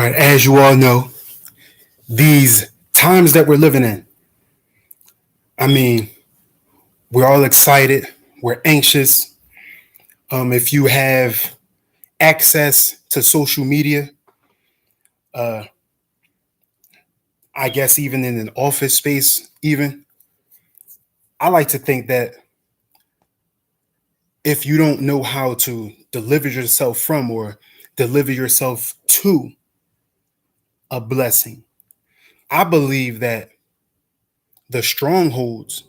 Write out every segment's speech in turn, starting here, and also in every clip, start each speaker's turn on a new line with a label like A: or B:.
A: right, as you all know, these times that we're living in, I mean, we're all excited, we're anxious. If you have access to social media, uh, I guess even in an office space, even, I like to think that if you don't know how to deliver yourself from or deliver yourself to a blessing, I believe that the strongholds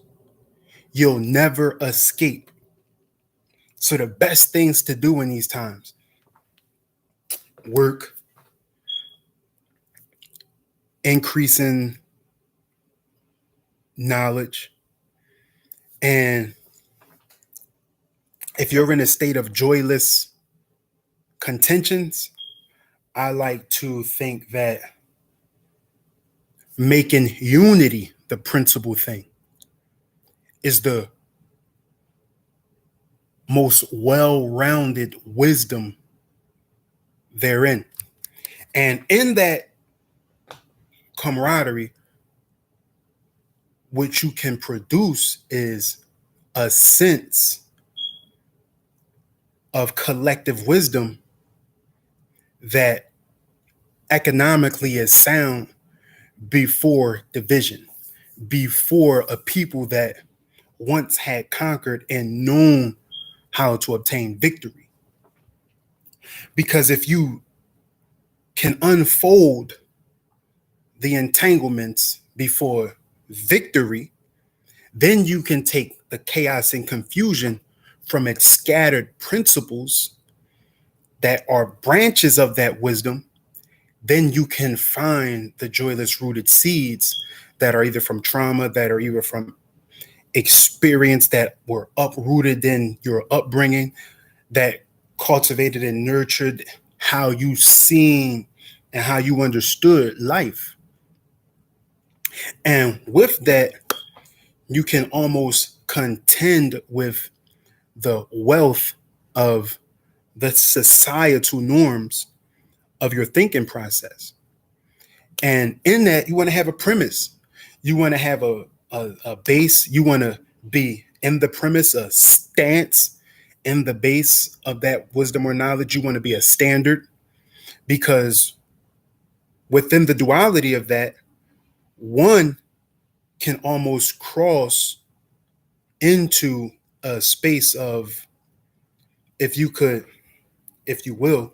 A: you'll never escape. So the best things to do in these times: work, increasing knowledge, and if you're in a state of joyless contentions, I like to think that making unity the principal thing is the most well-rounded wisdom therein. And in that camaraderie, what you can produce is a sense of collective wisdom that economically is sound before division, before a people that once had conquered and known how to obtain victory. Because if you can unfold the entanglements before victory, then you can take the chaos and confusion from its scattered principles that are branches of that wisdom. Then you can find the joyless rooted seeds that are either from trauma, that are either from experience, that were uprooted in your upbringing, that cultivated and nurtured how you seen and how you understood life. And with that, you can almost contend with the wealth of the societal norms of your thinking process. And in that, you want to have a premise. You want to have a base. You want to be in the premise, a stance in the base of that wisdom or knowledge. You want to be a standard, because within the duality of that, one can almost cross into a space of, if you could, if you will,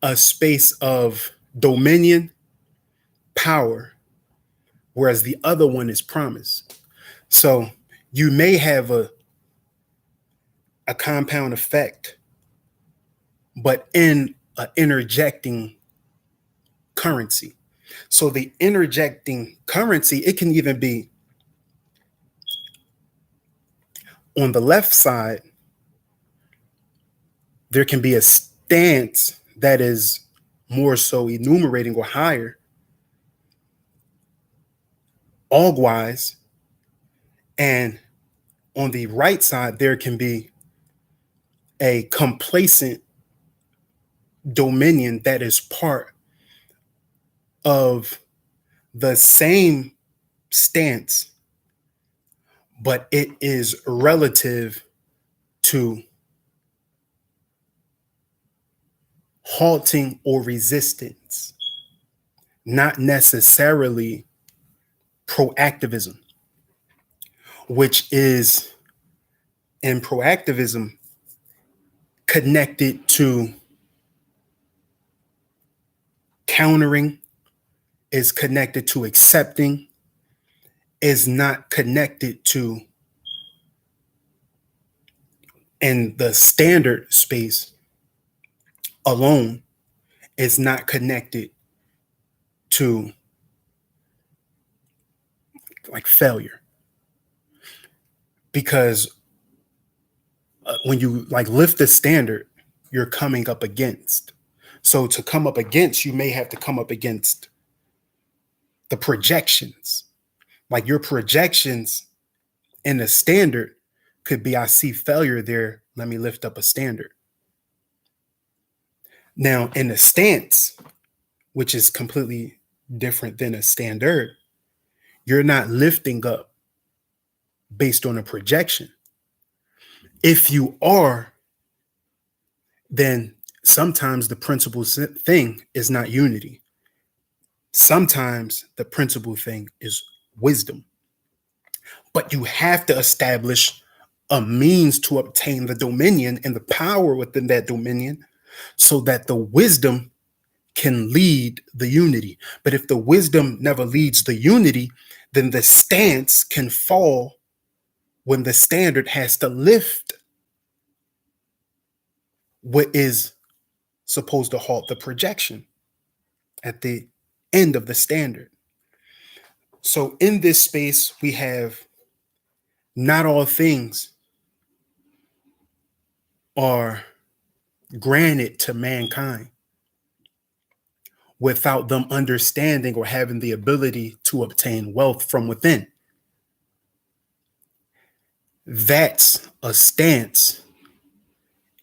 A: a space of dominion, power, whereas the other one is promise. So you may have a compound effect, but in an interjecting currency. So the interjecting currency, it can even be on the left side, there can be a stance that is more so enumerating or higher, all-wise, and on the right side, there can be a complacent dominion that is part of the same stance, but it is relative to halting or resistance, not necessarily proactivism, which is in proactivism connected to countering, is connected to accepting, is not connected to, in the standard space alone, is not connected to like failure. Because when you like lift the standard, you're coming up against. So to come up against, you may have to come up against the projections. Like your projections in the standard could be, I see failure there, let me lift up a standard. Now in the stance, which is completely different than a standard, you're not lifting up based on a projection. If you are, then sometimes the principal thing is not unity. Sometimes the principal thing is wisdom. But you have to establish a means to obtain the dominion and the power within that dominion so that the wisdom can lead the unity. But if the wisdom never leads the unity, then the stance can fall when the standard has to lift what is supposed to halt the projection at the end of the standard. So in this space, we have not all things are granted to mankind without them understanding or having the ability to obtain wealth from within. That's a stance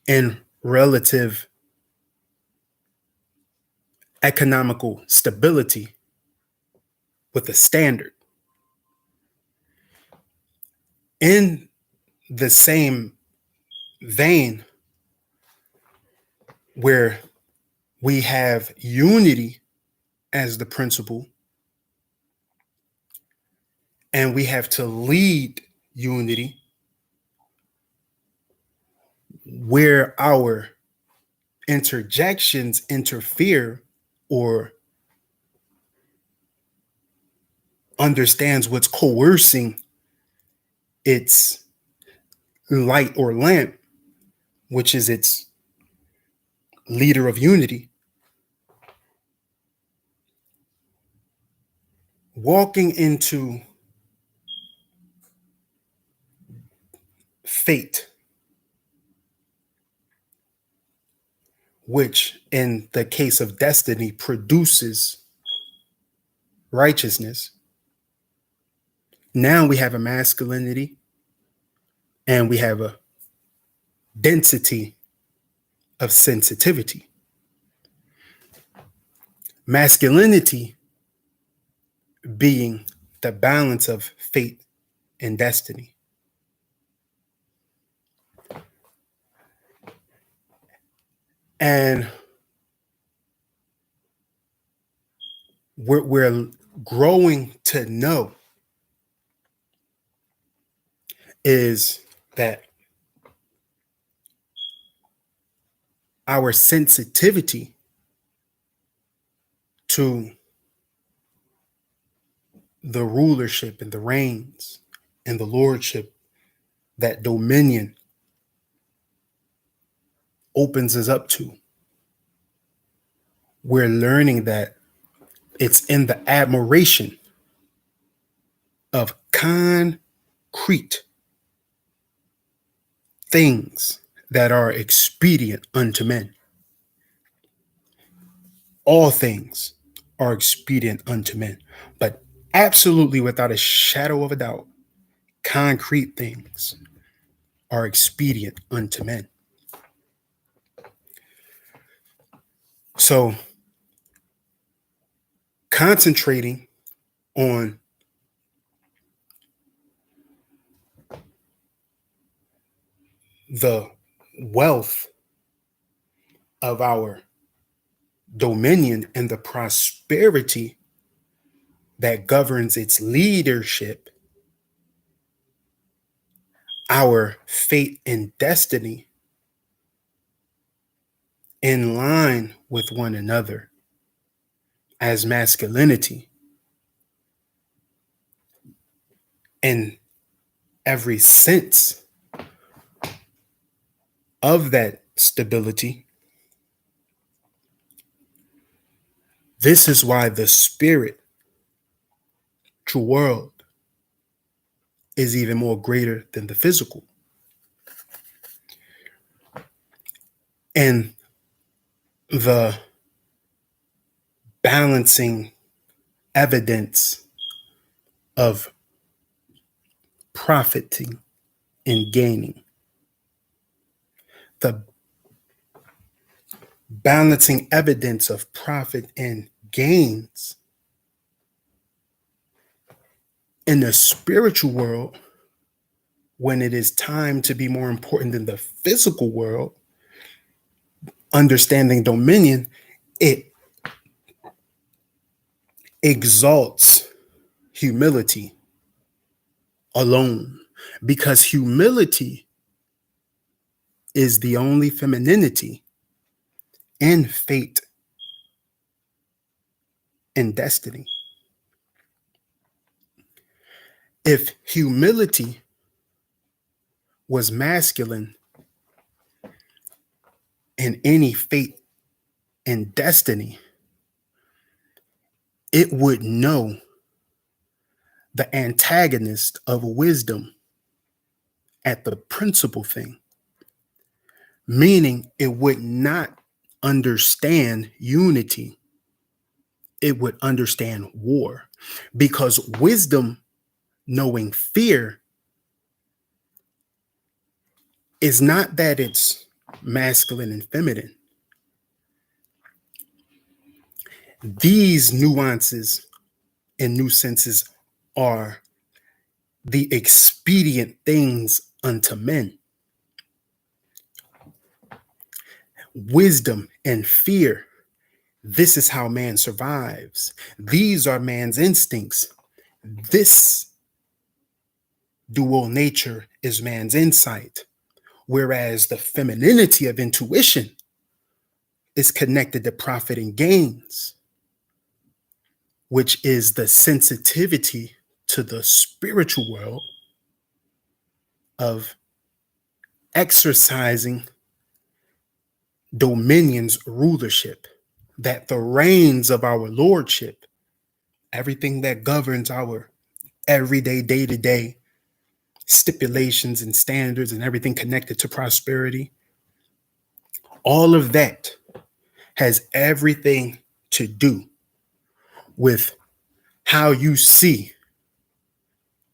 A: in relative economical stability with a standard. In the same vein, where we have unity as the principle, and we have to lead unity, where our interjections interfere or understands what's coercing its light or lamp, which is its leader of unity. Walking into fate, which in the case of destiny produces righteousness. Now we have a masculinity and we have a density of sensitivity. Masculinity being the balance of fate and destiny. And we're growing to know is that our sensitivity to the rulership and the reigns and the lordship, that dominion opens us up to. We're learning that it's in the admiration of concrete things that are expedient unto men. All things are expedient unto men, but absolutely without a shadow of a doubt, concrete things are expedient unto men. So concentrating on the wealth of our dominion and the prosperity that governs its leadership, our fate and destiny in line with one another as masculinity, in every sense of that stability. This is why the spirit true world is even more greater than the physical. And the balancing evidence of profiting and gaining, the balancing evidence of profit and gains. In the spiritual world, when it is time to be more important than the physical world, understanding dominion, it exalts humility alone, because humility is the only femininity in fate and destiny. If humility was masculine in any fate and destiny, it would know the antagonist of wisdom at the principal thing, meaning it would not understand unity. It would understand war, because wisdom, knowing fear, is not that it's masculine and feminine. These nuances and nuisances are the expedient things unto men. Wisdom and fear, this is how man survives. These are man's instincts. This dual nature is man's insight, whereas the femininity of intuition is connected to profit and gains, which is the sensitivity to the spiritual world of exercising dominion's rulership, that the reins of our lordship, everything that governs our everyday, day-to-day stipulations and standards and everything connected to prosperity, all of that has everything to do with how you see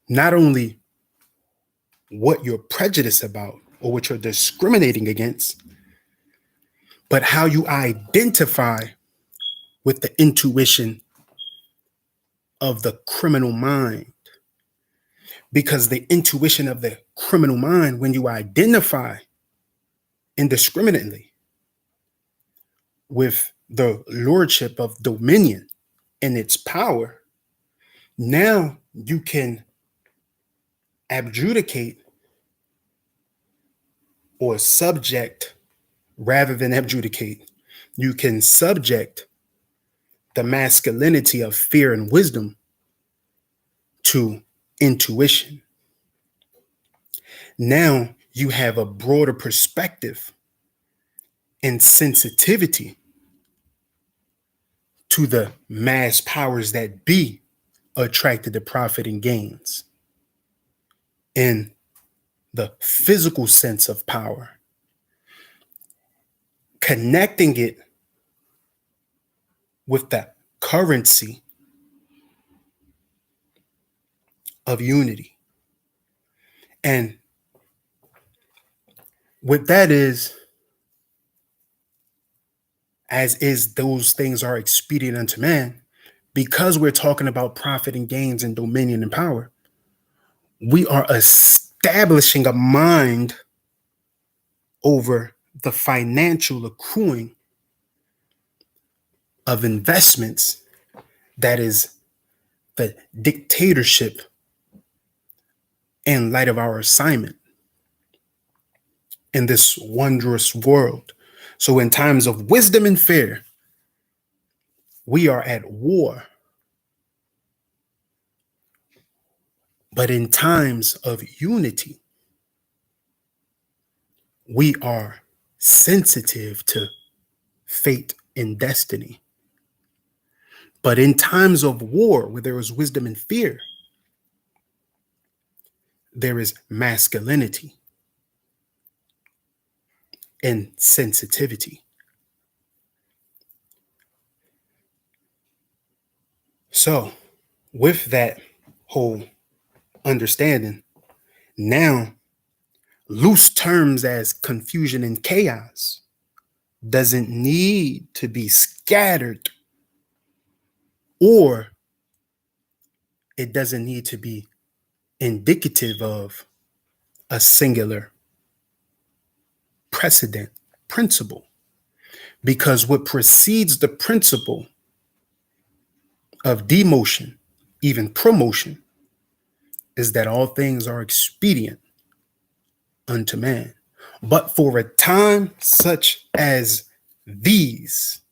A: not only what you're prejudiced about or what you're discriminating against, but how you identify with the intuition of the criminal mind. Because the intuition of the criminal mind, when you identify indiscriminately with the lordship of dominion and its power, now you can abjudicate or subject, rather than abjudicate, you can subject the masculinity of fear and wisdom to intuition. Now you have a broader perspective and sensitivity to the mass powers that be attracted to profit and gains in the physical sense of power, connecting it with the currency of unity. And what that is, as is those things are expedient unto man, because we're talking about profit and gains and dominion and power, we are establishing a mind over the financial accruing of investments that is the dictatorship in light of our assignment in this wondrous world. So in times of wisdom and fear, we are at war. But in times of unity, we are sensitive to fate and destiny. But in times of war, where there is wisdom and fear, there is masculinity and sensitivity. So, with that whole understanding, now loose terms as confusion and chaos doesn't need to be scattered or it doesn't need to be indicative of a singular precedent principle, because what precedes the principle of demotion, even promotion, is that all things are expedient unto man. But for a time such as these,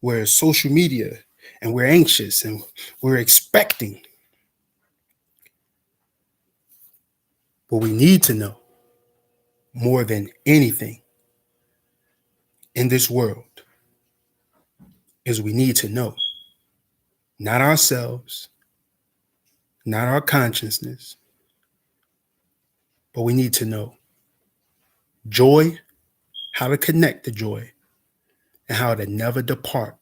A: where social media and we're anxious and we're expecting, what we need to know more than anything in this world is we need to know not ourselves, not our consciousness, but we need to know joy, how to connect to joy, and how to never depart